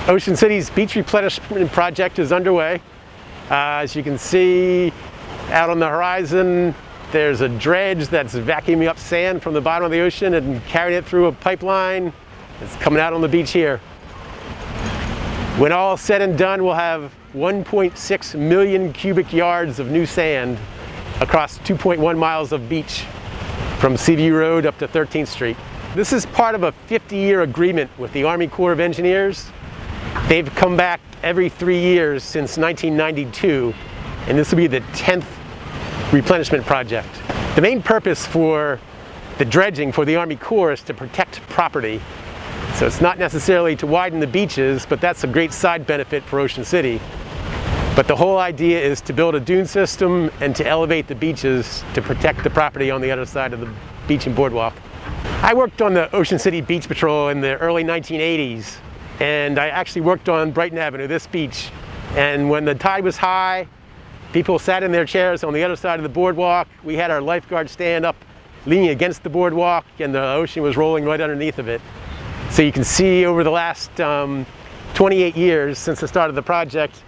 Ocean City's beach replenishment project is underway. As you can see out on the horizon, there's a dredge that's vacuuming up sand from the bottom of the ocean and carrying it through a pipeline. It's coming out on the beach here. When all said and done, we'll have 1.6 million cubic yards of new sand across 2.1 miles of beach from Seaview Road up to 13th Street. This is part of a 50-year agreement with the Army Corps of Engineers. They've come back every 3 years since 1992, and this will be the 10th replenishment project. The main purpose for the dredging for the Army Corps is to protect property. So it's not necessarily to widen the beaches, but that's a great side benefit for Ocean City. But the whole idea is to build a dune system and to elevate the beaches to protect the property on the other side of the beach and boardwalk. I worked on the Ocean City Beach Patrol in the early 1980s, and I actually worked on Brighton Avenue, this beach. And when the tide was high, people sat in their chairs on the other side of the boardwalk. We had our lifeguard stand up, leaning against the boardwalk, and the ocean was rolling right underneath of it. So you can see over the last 28 years since the start of the project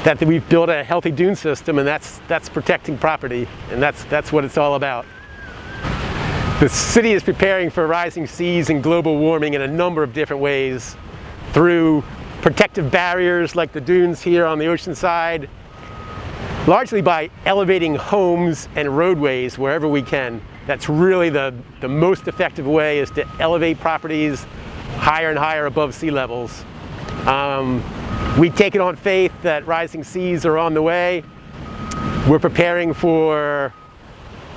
that we've built a healthy dune system, and that's protecting property, and that's what it's all about. The city is preparing for rising seas and global warming in a number of different ways, through protective barriers like the dunes here on the ocean side, largely by elevating homes and roadways wherever we can. That's really the most effective way, is to elevate properties higher and higher above sea levels. We take it on faith that rising seas are on the way. We're preparing for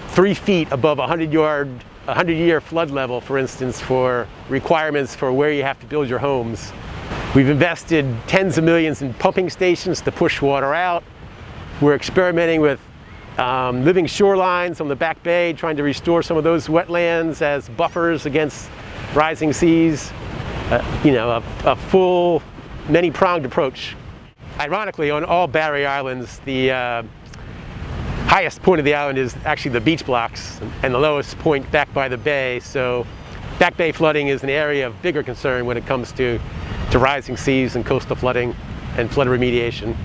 3 feet above 100-year flood level, for instance, for requirements for where you have to build your homes. We've invested tens of millions in pumping stations to push water out. We're experimenting with living shorelines on the Back Bay, trying to restore some of those wetlands as buffers against rising seas. A full, many-pronged approach. Ironically, on all Barrier Islands, the highest point of the island is actually the beach blocks, and the lowest point back by the bay. So Back Bay flooding is an area of bigger concern when it comes to rising seas and coastal flooding and flood remediation.